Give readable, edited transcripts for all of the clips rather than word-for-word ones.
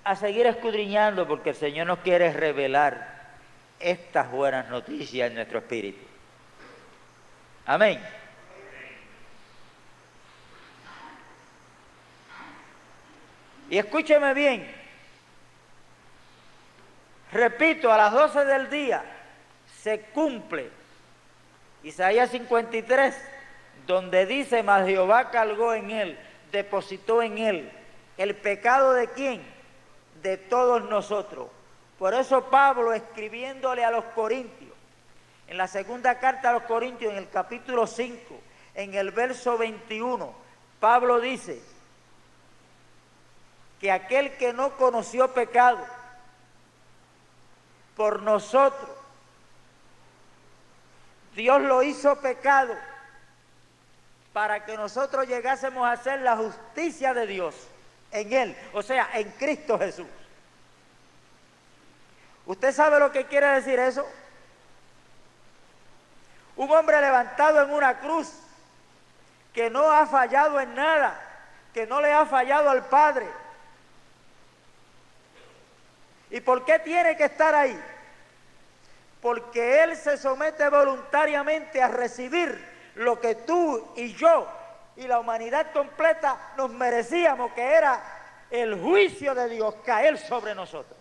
a seguir escudriñando porque el Señor nos quiere revelar estas buenas noticias en nuestro espíritu. Amén. Y escúcheme bien, repito, a las 12 del día se cumple Isaías 53, donde dice: mas Jehová cargó en él, depositó en él el pecado ¿de quién? De todos nosotros. Por eso Pablo, escribiéndole a los Corintios, en la segunda carta a los Corintios, en el capítulo 5, en el verso 21, Pablo dice que aquel que no conoció pecado, por nosotros, Dios lo hizo pecado para que nosotros llegásemos a ser la justicia de Dios en Él, o sea, en Cristo Jesús. ¿Usted sabe lo que quiere decir eso? Un hombre levantado en una cruz, que no ha fallado en nada, que no le ha fallado al Padre. ¿Y por qué tiene que estar ahí? Porque Él se somete voluntariamente a recibir lo que tú y yo y la humanidad completa nos merecíamos, que era el juicio de Dios caer sobre nosotros.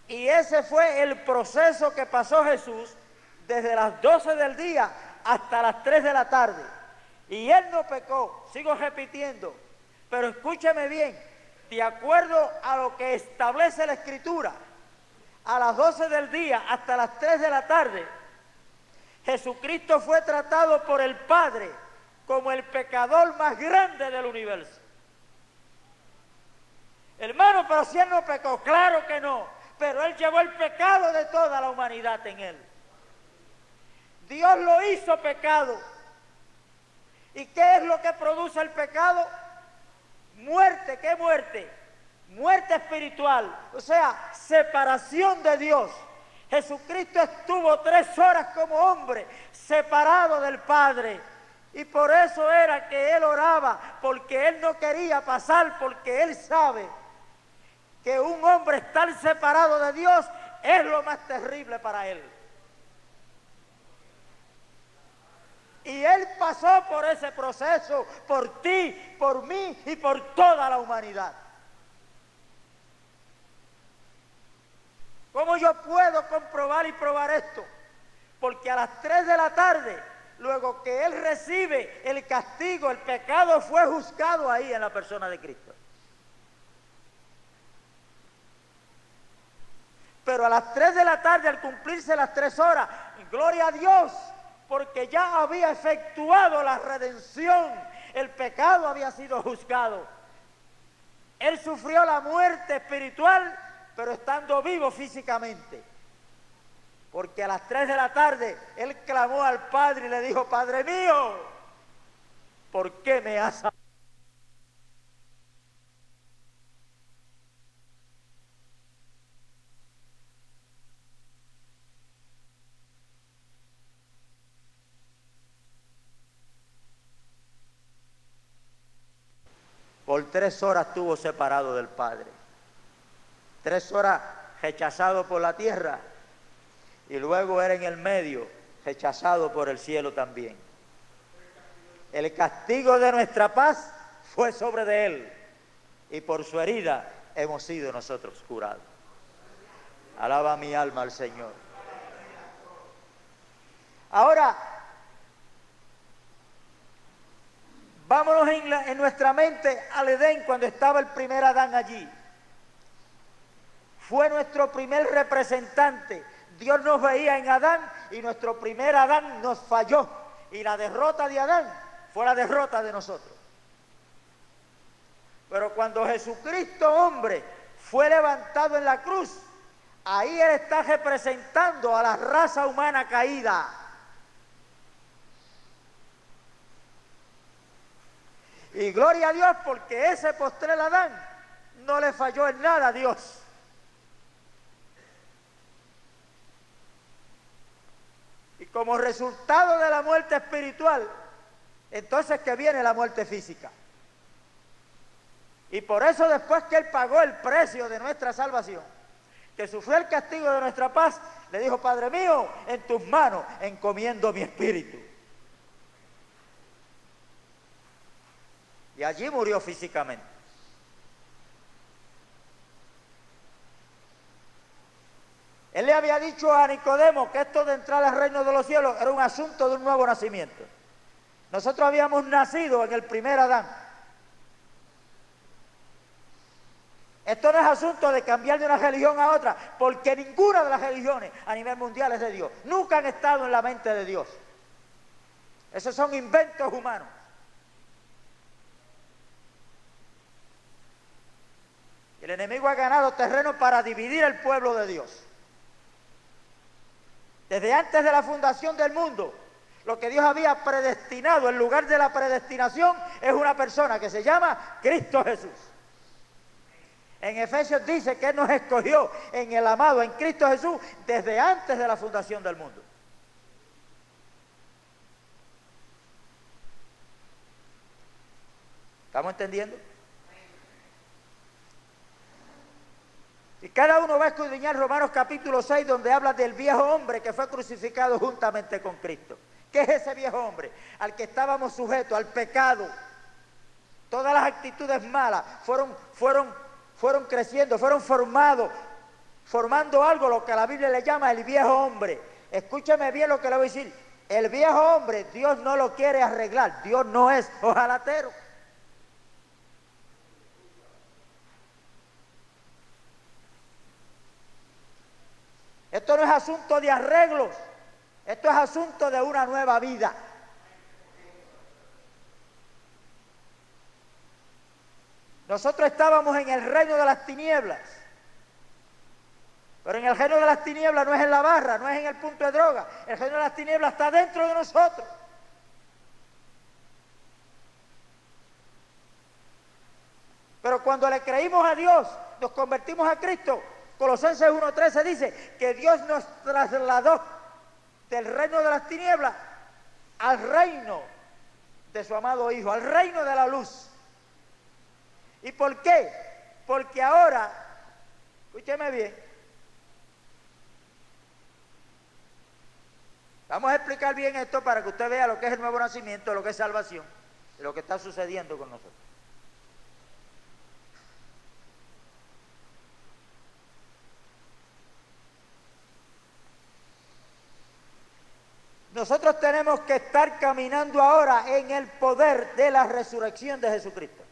Y ese fue el proceso que pasó Jesús desde las 12 del día hasta las 3 de la tarde. Y Él no pecó, sigo repitiendo, pero escúcheme bien, de acuerdo a lo que establece la Escritura, a las 12 del día hasta las 3 de la tarde, Jesucristo fue tratado por el Padre como el pecador más grande del universo. Hermano, pero si Él no pecó, claro que no, pero Él llevó el pecado de toda la humanidad en Él. Dios lo hizo pecado. ¿Y qué es lo que produce el pecado? Muerte. ¿Qué muerte? Muerte espiritual, o sea, separación de Dios. Jesucristo estuvo 3 horas como hombre, separado del Padre. Y por eso era que Él oraba, porque Él no quería pasar, porque Él sabe que un hombre estar separado de Dios es lo más terrible para Él. Y Él pasó por ese proceso, por ti, por mí y por toda la humanidad. ¿Cómo yo puedo comprobar y probar esto? Porque a las 3 de la tarde, luego que Él recibe el castigo, el pecado fue juzgado ahí en la persona de Cristo. Pero a las 3 de la tarde, al cumplirse las 3 horas, gloria a Dios, porque ya había efectuado la redención, el pecado había sido juzgado. Él sufrió la muerte espiritual, pero estando vivo físicamente. Porque a las 3 de la tarde, Él clamó al Padre y le dijo: Padre mío, ¿por qué me has amado? Por 3 horas estuvo separado del Padre. 3 horas rechazado por la tierra. Y luego era en el medio, rechazado por el cielo también. El castigo de nuestra paz fue sobre de Él. Y por su herida hemos sido nosotros curados. Alaba mi alma al Señor. Ahora, vámonos en nuestra mente al Edén cuando estaba el primer Adán allí. Fue nuestro primer representante. Dios nos veía en Adán y nuestro primer Adán nos falló. Y la derrota de Adán fue la derrota de nosotros. Pero cuando Jesucristo, hombre, fue levantado en la cruz, ahí Él está representando a la raza humana caída. Y gloria a Dios, porque ese postrer Adán no le falló en nada a Dios. Y como resultado de la muerte espiritual, entonces que viene la muerte física. Y por eso después que Él pagó el precio de nuestra salvación, que sufrió el castigo de nuestra paz, le dijo: Padre mío, en tus manos encomiendo mi espíritu. Y allí murió físicamente. Él le había dicho a Nicodemo que esto de entrar al reino de los cielos era un asunto de un nuevo nacimiento. Nosotros habíamos nacido en el primer Adán. Esto no es asunto de cambiar de una religión a otra, porque ninguna de las religiones a nivel mundial es de Dios. Nunca han estado en la mente de Dios. Esos son inventos humanos. El enemigo ha ganado terreno para dividir el pueblo de Dios. Desde antes de la fundación del mundo, lo que Dios había predestinado en lugar de la predestinación es una persona que se llama Cristo Jesús. En Efesios dice que Él nos escogió en el amado, en Cristo Jesús, desde antes de la fundación del mundo. ¿Estamos entendiendo? Y cada uno va a escudriñar Romanos capítulo 6, donde habla del viejo hombre que fue crucificado juntamente con Cristo. ¿Qué es ese viejo hombre? Al que estábamos sujetos, al pecado. Todas las actitudes malas fueron creciendo, fueron formando algo, lo que la Biblia le llama el viejo hombre. Escúcheme bien lo que le voy a decir. El viejo hombre, Dios no lo quiere arreglar. Dios no es ojalatero. Esto no es asunto de arreglos, esto es asunto de una nueva vida. Nosotros estábamos en el reino de las tinieblas, pero en el reino de las tinieblas no es en la barra, no es en el punto de droga, el reino de las tinieblas está dentro de nosotros. Pero cuando le creímos a Dios, nos convertimos a Cristo. Colosenses 1:13 dice que Dios nos trasladó del reino de las tinieblas al reino de su amado Hijo, al reino de la luz. ¿Y por qué? Porque ahora, escúcheme bien, vamos a explicar bien esto para que usted vea lo que es el nuevo nacimiento, lo que es salvación, y lo que está sucediendo con nosotros. Nosotros tenemos que estar caminando ahora en el poder de la resurrección de Jesucristo.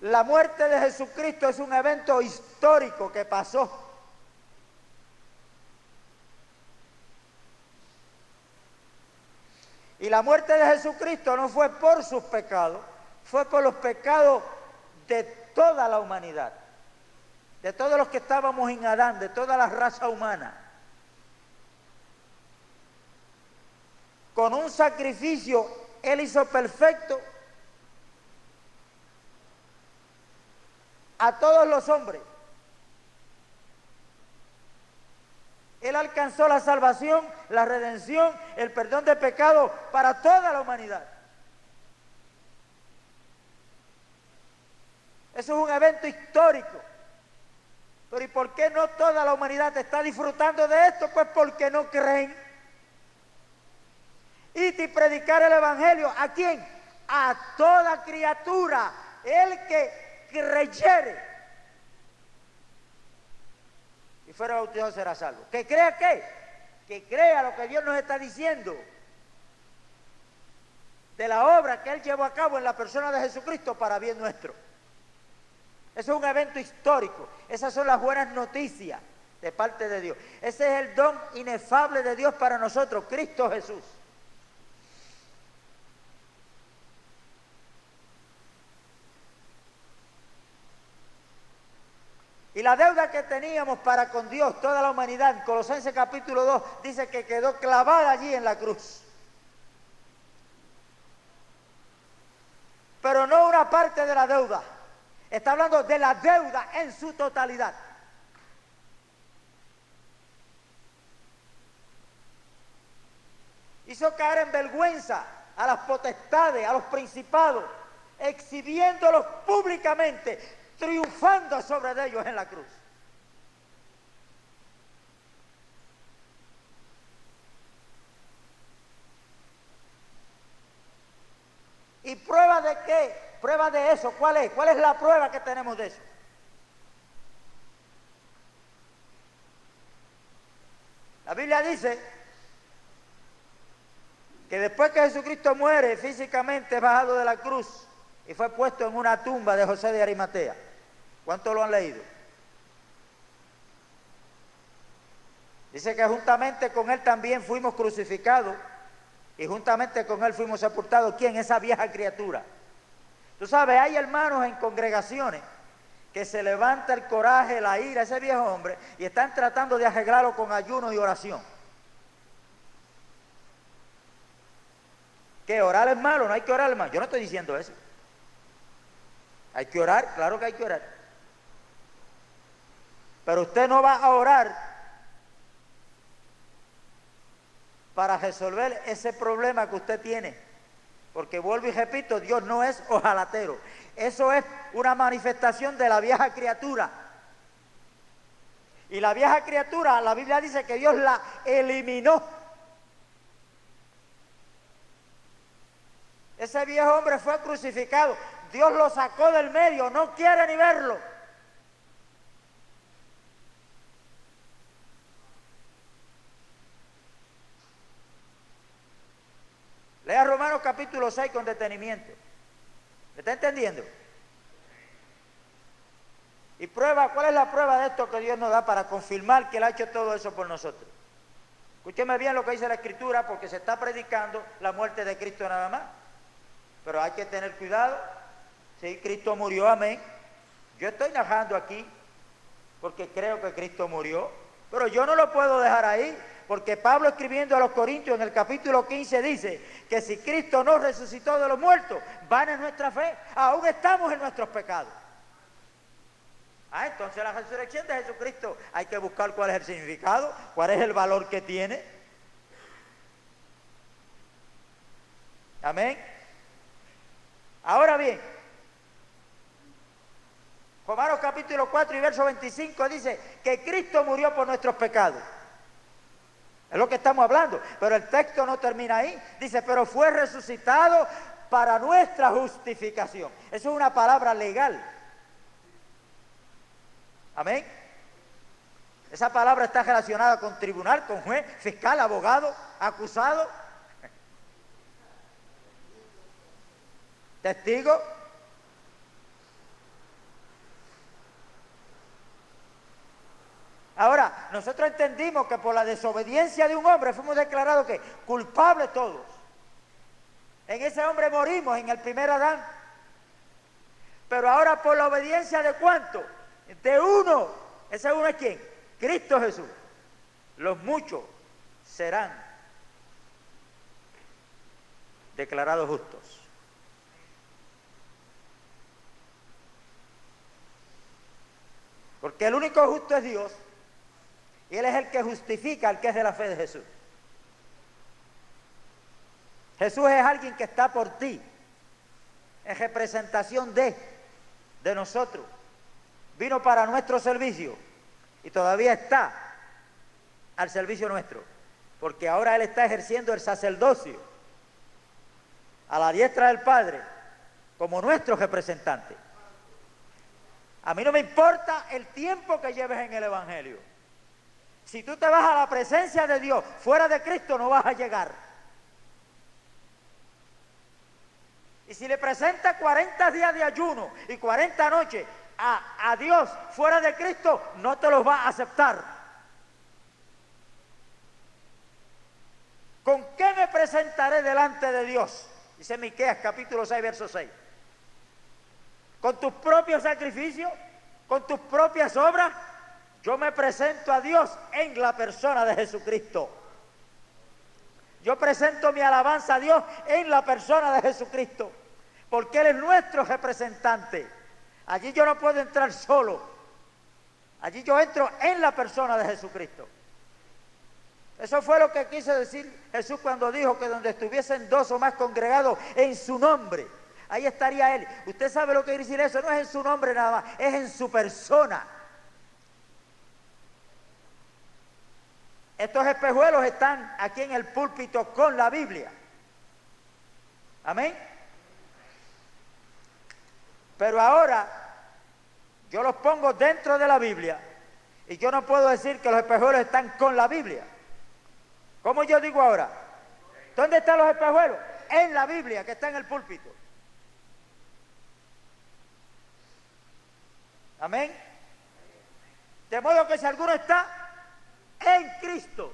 La muerte de Jesucristo es un evento histórico que pasó. Y la muerte de Jesucristo no fue por sus pecados, fue por los pecados de toda la humanidad. De todos los que estábamos en Adán, de toda la raza humana. Con un sacrificio, Él hizo perfecto a todos los hombres. Él alcanzó la salvación, la redención, el perdón de pecados para toda la humanidad. Eso es un evento histórico. Pero ¿y por qué no toda la humanidad está disfrutando de esto? Pues porque no creen. Y predicar el evangelio, ¿a quién? A toda criatura, el que creyere y fuera bautizado será salvo. ¿Que crea qué? Que crea lo que Dios nos está diciendo de la obra que Él llevó a cabo en la persona de Jesucristo para bien nuestro. Eso es un evento histórico. Esas son las buenas noticias de parte de Dios. Ese es el don inefable de Dios para nosotros, Cristo Jesús. Y la deuda que teníamos para con Dios, toda la humanidad, en Colosenses capítulo 2, dice que quedó clavada allí en la cruz. Pero no una parte de la deuda. Está hablando de la deuda en su totalidad. Hizo caer en vergüenza a las potestades, a los principados, exhibiéndolos públicamente, triunfando sobre ellos en la cruz. ¿Y prueba de qué? Prueba de eso, ¿cuál es? ¿Cuál es la prueba que tenemos de eso? La Biblia dice que después que Jesucristo muere físicamente bajado de la cruz y fue puesto en una tumba de José de Arimatea. ¿Cuántos lo han leído? Dice que juntamente con él también fuimos crucificados y juntamente con él fuimos sepultados. ¿Quién? Esa vieja criatura. Tú sabes, hay hermanos en congregaciones que se levanta el coraje, la ira, ese viejo hombre, y están tratando de arreglarlo con ayuno y oración. ¿Que orar es malo? No hay que orar, hermano. Yo no estoy diciendo eso. Hay que orar, claro que hay que orar. Pero usted no va a orar para resolver ese problema que usted tiene. Porque vuelvo y repito, Dios no es ojalatero. Eso es una manifestación de la vieja criatura. Y la vieja criatura, la Biblia dice que Dios la eliminó. Ese viejo hombre fue crucificado. Dios lo sacó del medio, no quiere ni verlo. Lea Romanos capítulo 6 con detenimiento. ¿Me está entendiendo? Y prueba, ¿cuál es la prueba de esto que Dios nos da para confirmar que Él ha hecho todo eso por nosotros? Escúcheme bien lo que dice la Escritura, porque se está predicando la muerte de Cristo nada más. Pero hay que tener cuidado. Sí, Cristo murió, amén. Yo estoy narrando aquí porque creo que Cristo murió, pero yo no lo puedo dejar ahí, porque Pablo, escribiendo a los Corintios en el capítulo 15, dice que si Cristo no resucitó de los muertos, vana es nuestra fe, aún estamos en nuestros pecados. Entonces la resurrección de Jesucristo hay que buscar cuál es el significado, cuál es el valor que tiene. Amén. Ahora bien, Romanos capítulo 4 y verso 25 dice que Cristo murió por nuestros pecados. Es lo que estamos hablando, pero el texto no termina ahí. Dice, pero fue resucitado para nuestra justificación. Eso es una palabra legal. Amén. Esa palabra está relacionada con tribunal, con juez, fiscal, abogado, acusado, testigo. Ahora, nosotros entendimos que por la desobediencia de un hombre fuimos declarados que culpables todos. En ese hombre morimos, en el primer Adán. Pero ahora por la obediencia de ¿cuánto? De uno. ¿Ese uno es quién? Cristo Jesús. Los muchos serán declarados justos. Porque el único justo es Dios. Y Él es el que justifica al que es de la fe de Jesús. Jesús es alguien que está por ti, en representación de nosotros. Vino para nuestro servicio y todavía está al servicio nuestro, porque ahora Él está ejerciendo el sacerdocio a la diestra del Padre como nuestro representante. A mí no me importa el tiempo que lleves en el Evangelio. Si tú te vas a la presencia de Dios fuera de Cristo, no vas a llegar. Y si le presentas 40 días de ayuno y 40 noches a Dios fuera de Cristo, no te los va a aceptar. ¿Con qué me presentaré delante de Dios? Dice Miqueas capítulo 6, verso 6. ¿Con tus propios sacrificios? ¿Con tus propias obras? Yo me presento a Dios en la persona de Jesucristo. Yo presento mi alabanza a Dios en la persona de Jesucristo, porque Él es nuestro representante. Allí yo no puedo entrar solo. Allí yo entro en la persona de Jesucristo. Eso fue lo que quiso decir Jesús cuando dijo que donde estuviesen dos o más congregados en su nombre, ahí estaría Él. Usted sabe lo que quiere decir eso, no es en su nombre nada más, es en su persona. Estos espejuelos están aquí en el púlpito con la Biblia. Amén. Pero ahora yo los pongo dentro de la Biblia y yo no puedo decir que los espejuelos están con la Biblia. ¿Cómo yo digo ahora? ¿Dónde están los espejuelos? En la Biblia, que está en el púlpito. Amén. De modo que si alguno está en Cristo,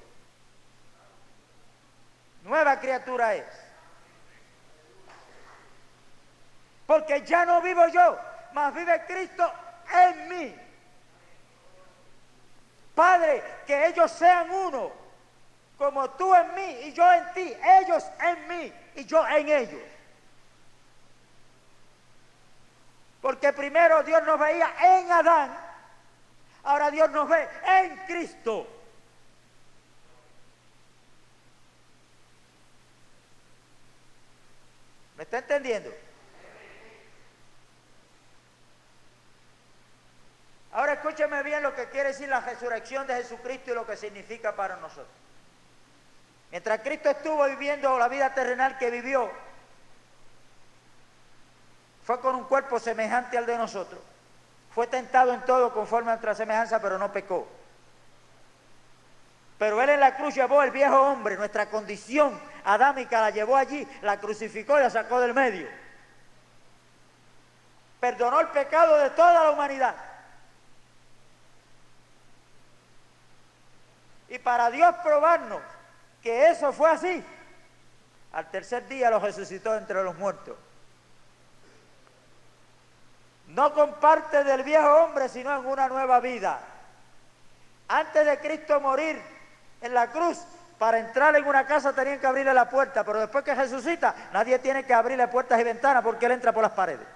nueva criatura es. Porque ya no vivo yo, mas vive Cristo en mí. Padre, que ellos sean uno, como tú en mí y yo en ti, ellos en mí y yo en ellos. Porque primero Dios nos veía en Adán, ahora Dios nos ve en Cristo. ¿Me está entendiendo? Ahora escúcheme bien lo que quiere decir la resurrección de Jesucristo y lo que significa para nosotros. Mientras Cristo estuvo viviendo la vida terrenal que vivió, fue con un cuerpo semejante al de nosotros. Fue tentado en todo conforme a nuestra semejanza, pero no pecó. Pero Él en la cruz llevó el viejo hombre, nuestra condición adámica, la llevó allí, la crucificó y la sacó del medio. Perdonó el pecado de toda la humanidad. Y para Dios probarnos que eso fue así, al tercer día lo resucitó entre los muertos. No con parte del viejo hombre, sino en una nueva vida. Antes de Cristo morir en la cruz, para entrar en una casa tenían que abrirle la puerta, pero después que resucita, nadie tiene que abrirle puertas y ventanas porque Él entra por las paredes.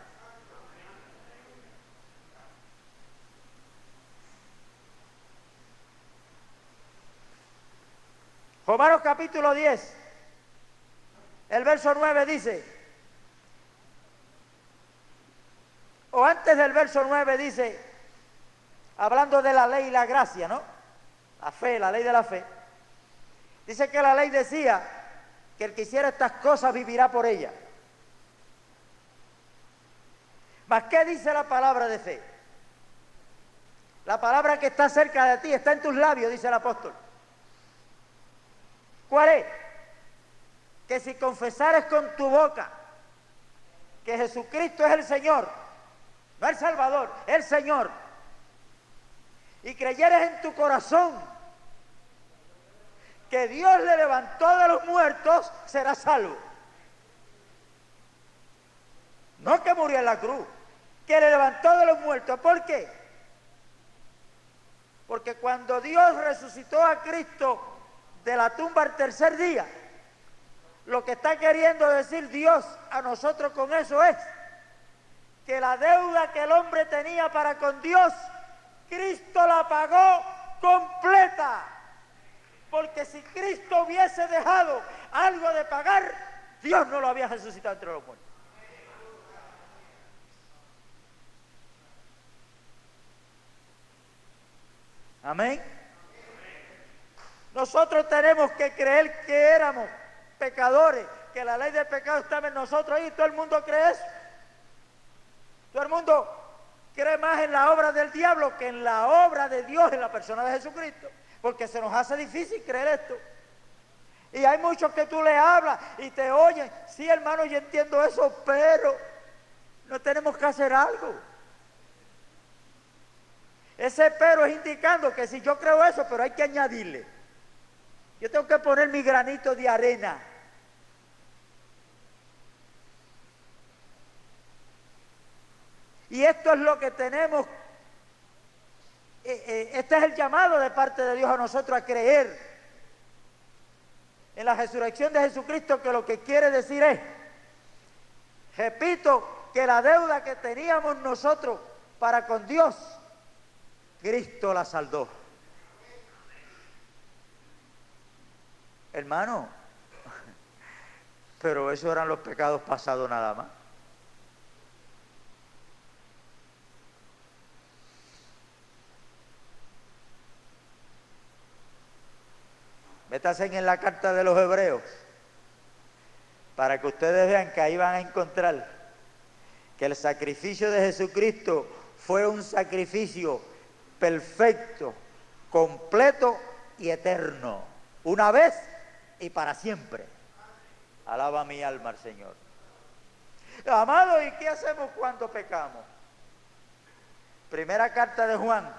Romanos capítulo 10, el verso 9 dice, o antes del verso 9 dice, hablando de la ley y la gracia, ¿no? La fe, la ley de la fe. Dice que la ley decía que el que hiciera estas cosas vivirá por ellas. ¿Mas qué dice la palabra de fe? La palabra que está cerca de ti, está en tus labios, dice el apóstol. ¿Cuál es? Que si confesares con tu boca que Jesucristo es el Señor, no el Salvador, el Señor, y creyeres en tu corazón que Dios le levantó de los muertos, serás salvo. No que murió en la cruz, que le levantó de los muertos. ¿Por qué? Porque cuando Dios resucitó a Cristo de la tumba al tercer día, lo que está queriendo decir Dios a nosotros con eso es que la deuda que el hombre tenía para con Dios, Cristo la pagó completa. Porque si Cristo hubiese dejado algo de pagar, Dios no lo había resucitado entre los muertos. Amén. Nosotros tenemos que creer que éramos pecadores, que la ley del pecado estaba en nosotros y todo el mundo cree eso. Todo el mundo cree más en la obra del diablo que en la obra de Dios, en la persona de Jesucristo, porque se nos hace difícil creer esto. Y hay muchos que tú le hablas y te oyen, sí hermano, yo entiendo eso, pero no tenemos que hacer algo. Ese pero es indicando que si yo creo eso, pero hay que añadirle. Yo tengo que poner mi granito de arena. Y esto es lo que tenemos. Este es el llamado de parte de Dios a nosotros a creer en la resurrección de Jesucristo, que lo que quiere decir es, repito, que la deuda que teníamos nosotros para con Dios, Cristo la saldó. Hermano, pero esos eran los pecados pasados nada más. Métanse en la carta de los Hebreos para que ustedes vean que ahí van a encontrar que el sacrificio de Jesucristo fue un sacrificio perfecto, completo y eterno, una vez y para siempre. Alaba mi alma al Señor. Amado, ¿y qué hacemos cuando pecamos? Primera carta de Juan,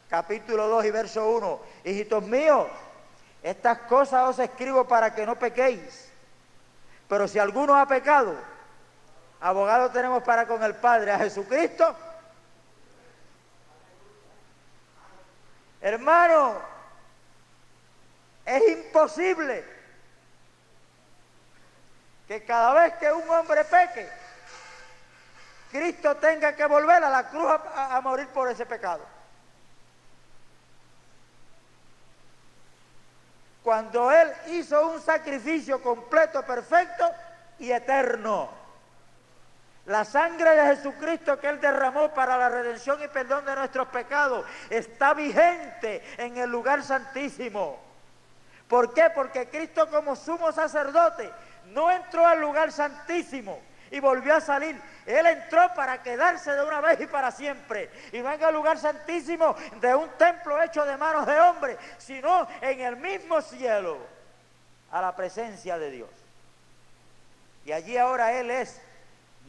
capítulo 2 y verso 1. Hijitos míos, estas cosas os escribo para que no pequéis. Pero si alguno ha pecado, abogado tenemos para con el Padre, a Jesucristo. Hermano, es imposible que cada vez que un hombre peque, Cristo tenga que volver a la cruz a morir por ese pecado. Cuando Él hizo un sacrificio completo, perfecto y eterno. La sangre de Jesucristo que Él derramó para la redención y perdón de nuestros pecados está vigente en el lugar santísimo. ¿Por qué? Porque Cristo, como sumo sacerdote, no entró al lugar santísimo y volvió a salir. Él entró para quedarse de una vez y para siempre. Y no en el lugar santísimo de un templo hecho de manos de hombre, sino en el mismo cielo, a la presencia de Dios. Y allí ahora Él es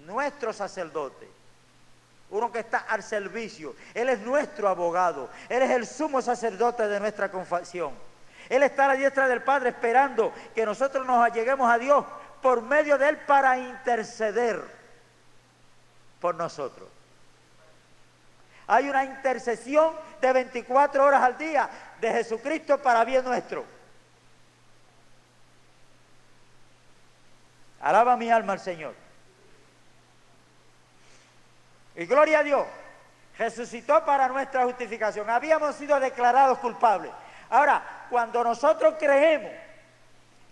nuestro sacerdote, uno que está al servicio. Él es nuestro abogado. Él es el sumo sacerdote de nuestra confesión. Él está a la diestra del Padre esperando que nosotros nos alleguemos a Dios por medio de Él para interceder por nosotros. Hay una intercesión de 24 horas al día de Jesucristo para bien nuestro. Alaba mi alma al Señor. Y gloria a Dios, resucitó para nuestra justificación. Habíamos sido declarados culpables. Ahora, cuando nosotros creemos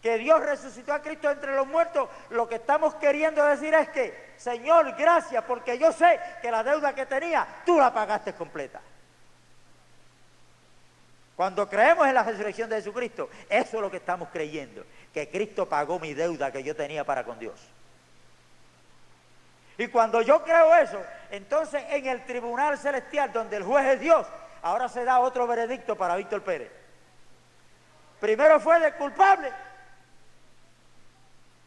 que Dios resucitó a Cristo entre los muertos, lo que estamos queriendo decir es que, Señor, gracias, porque yo sé que la deuda que tenía, tú la pagaste completa. Cuando creemos en la resurrección de Jesucristo, eso es lo que estamos creyendo, que Cristo pagó mi deuda que yo tenía para con Dios. Y cuando yo creo eso, entonces en el tribunal celestial, donde el juez es Dios, ahora se da otro veredicto para Víctor Pérez. Primero fue de culpable.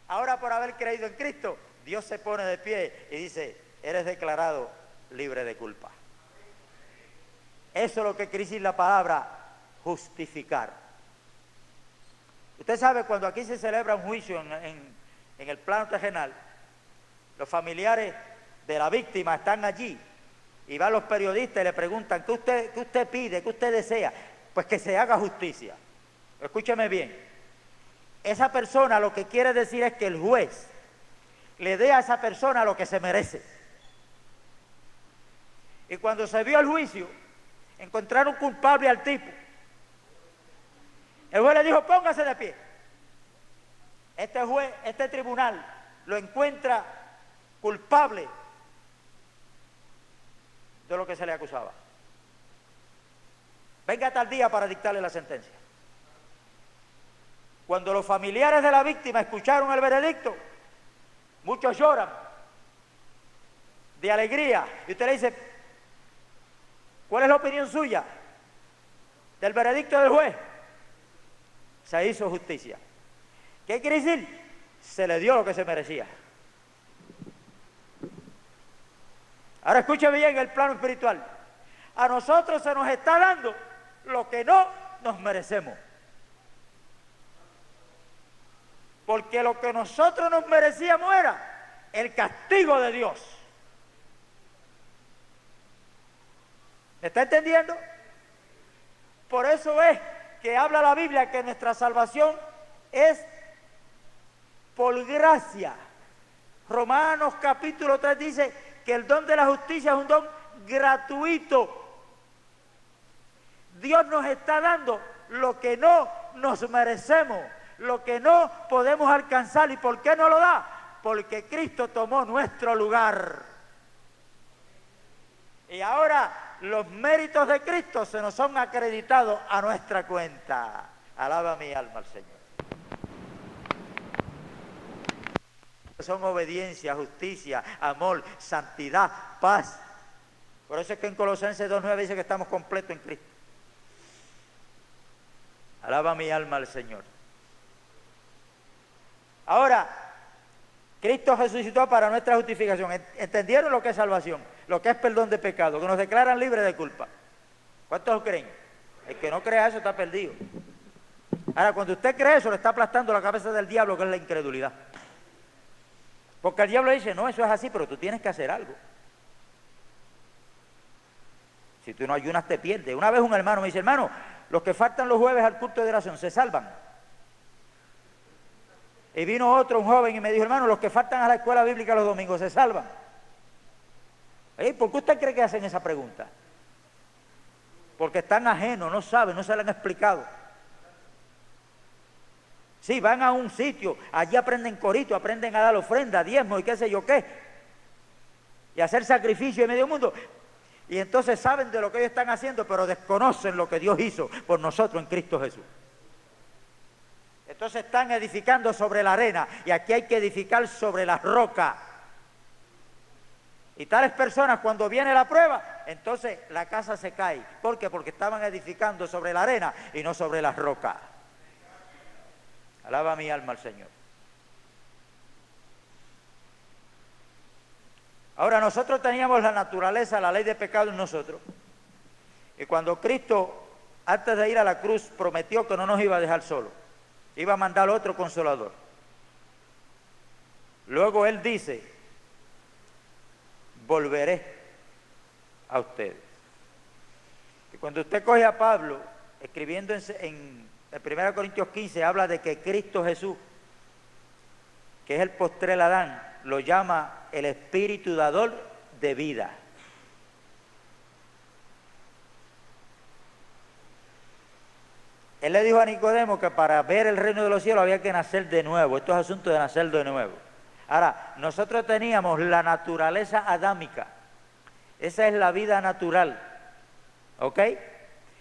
Ahora, por haber creído en Cristo, Dios se pone de pie y dice, eres declarado libre de culpa. Eso es lo que quiere decir la palabra justificar. Usted sabe, cuando aquí se celebra un juicio en el plano terrenal, los familiares de la víctima están allí y van los periodistas y le preguntan, ¿qué usted pide? ¿Qué usted desea? Pues que se haga justicia. Escúcheme bien. Esa persona lo que quiere decir es que el juez le dé a esa persona lo que se merece. Y cuando se vio el juicio, encontraron culpable al tipo. El juez le dijo, póngase de pie. Este juez, este tribunal, lo encuentra culpable de lo que se le acusaba. Venga tal día para dictarle la sentencia. Cuando los familiares de la víctima escucharon el veredicto, muchos lloran de alegría. Y usted le dice, ¿cuál es la opinión suya del veredicto del juez? Se hizo justicia. ¿Qué quiere decir? Se le dio lo que se merecía. Ahora escúcheme bien el plano espiritual. A nosotros se nos está dando lo que no nos merecemos. Porque lo que nosotros nos merecíamos era el castigo de Dios. ¿Me está entendiendo? Por eso es que habla la Biblia que nuestra salvación es por gracia. Romanos capítulo 3 dice que el don de la justicia es un don gratuito. Dios nos está dando lo que no nos merecemos, lo que no podemos alcanzar. ¿Y por qué no lo da? Porque Cristo tomó nuestro lugar. Y ahora los méritos de Cristo se nos son acreditados a nuestra cuenta. Alaba mi alma al Señor. Son obediencia, justicia, amor, santidad, paz. Por eso es que en Colosenses 2:9 dice que estamos completos en Cristo. Alaba mi alma al Señor. Ahora, Cristo resucitó para nuestra justificación. ¿Entendieron lo que es salvación? Lo que es perdón de pecado, que nos declaran libres de culpa. ¿Cuántos lo creen? El que no crea eso está perdido. Ahora, cuando usted cree eso, le está aplastando la cabeza del diablo, que es la incredulidad. Porque el diablo dice, no, eso es así, pero tú tienes que hacer algo. Si tú no ayunas, te pierdes. Una vez un hermano me dice, hermano, los que faltan los jueves al culto de oración, ¿se salvan? Y vino otro, un joven, y me dijo, hermano, los que faltan a la escuela bíblica los domingos, ¿se salvan? ¿Por qué usted cree que hacen esa pregunta? Porque están ajenos, no saben, no se le han explicado. Sí, van a un sitio, allí aprenden corito, aprenden a dar ofrenda, diezmo y qué sé yo qué. Y hacer sacrificio en medio mundo. Y entonces saben de lo que ellos están haciendo, pero desconocen lo que Dios hizo por nosotros en Cristo Jesús. Entonces están edificando sobre la arena, y aquí hay que edificar sobre la roca. Y tales personas, cuando viene la prueba, entonces la casa se cae. ¿Por qué? Porque estaban edificando sobre la arena y no sobre la roca. Alaba mi alma al Señor. Ahora, nosotros teníamos la naturaleza, la ley de pecado en nosotros. Y cuando Cristo, antes de ir a la cruz, prometió que no nos iba a dejar solos, iba a mandar otro consolador. Luego Él dice, volveré a ustedes. Y cuando usted coge a Pablo, escribiendo en 1 Corintios 15, habla de que Cristo Jesús, que es el postrer Adán, lo llama el Espíritu dador de vida. Él le dijo a Nicodemo que para ver el reino de los cielos había que nacer de nuevo. Esto es asunto de nacer de nuevo. Ahora, nosotros teníamos la naturaleza adámica. Esa es la vida natural. ¿Ok?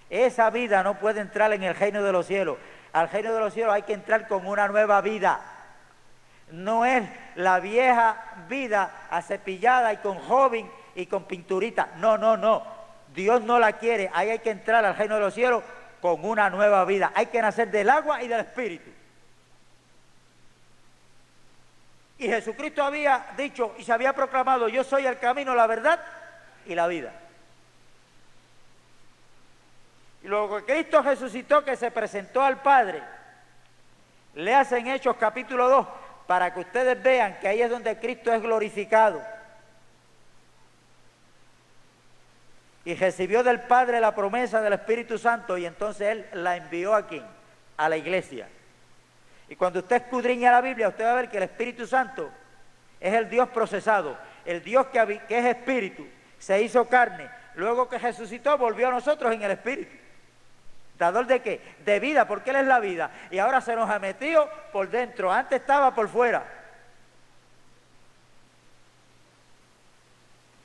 Esa vida no puede entrar en el reino de los cielos. Al reino de los cielos hay que entrar con una nueva vida. No es la vieja vida acepillada y con joven y con pinturita. No, no, no. Dios no la quiere. Ahí hay que entrar al reino de los cielos con una nueva vida. Hay que nacer del agua y del Espíritu. Y Jesucristo había dicho y se había proclamado, yo soy el camino, la verdad y la vida. Y luego que Cristo resucitó, que se presentó al Padre, le hacen Hechos capítulo 2, para que ustedes vean que ahí es donde Cristo es glorificado. Y recibió del Padre la promesa del Espíritu Santo, y entonces Él la envió aquí, a la iglesia. Y cuando usted escudriña la Biblia, usted va a ver que el Espíritu Santo es el Dios procesado, el Dios que es Espíritu, se hizo carne, luego que resucitó volvió a nosotros en el Espíritu. ¿Dador de qué? De vida, porque Él es la vida. Y ahora se nos ha metido por dentro, antes estaba por fuera.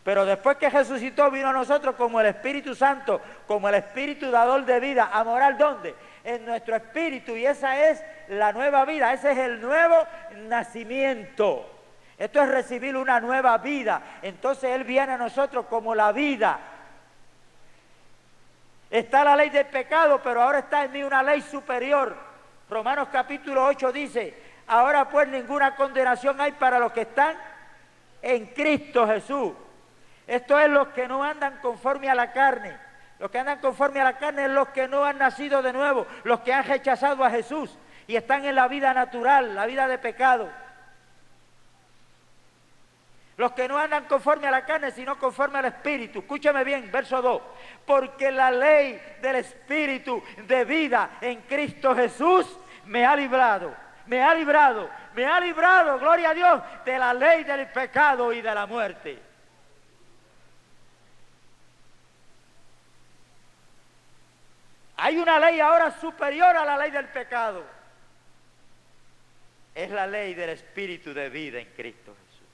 Pero después que resucitó vino a nosotros como el Espíritu Santo, como el Espíritu dador de vida, a morar ¿dónde? En nuestro espíritu, y esa es la nueva vida, ese es el nuevo nacimiento. Esto es recibir una nueva vida. Entonces Él viene a nosotros como la vida. Está la ley del pecado, pero ahora está en mí una ley superior. Romanos capítulo 8 dice, ahora pues ninguna condenación hay para los que están en Cristo Jesús. Esto es los que no andan conforme a la carne. Los que andan conforme a la carne es los que no han nacido de nuevo, los que han rechazado a Jesús y están en la vida natural, la vida de pecado. Los que no andan conforme a la carne, sino conforme al Espíritu. Escúchame bien, verso 2. Porque la ley del Espíritu de vida en Cristo Jesús me ha librado, gloria a Dios, de la ley del pecado y de la muerte. Hay una ley ahora superior a la ley del pecado. es la ley del Espíritu de vida en Cristo Jesús.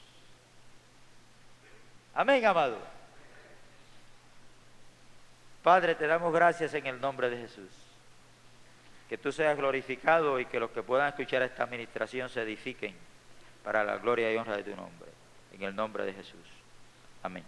Amén, amado. Padre, te damos gracias en el nombre de Jesús. Que tú seas glorificado y que los que puedan escuchar esta administración se edifiquen para la gloria y honra de tu nombre. En el nombre de Jesús. Amén.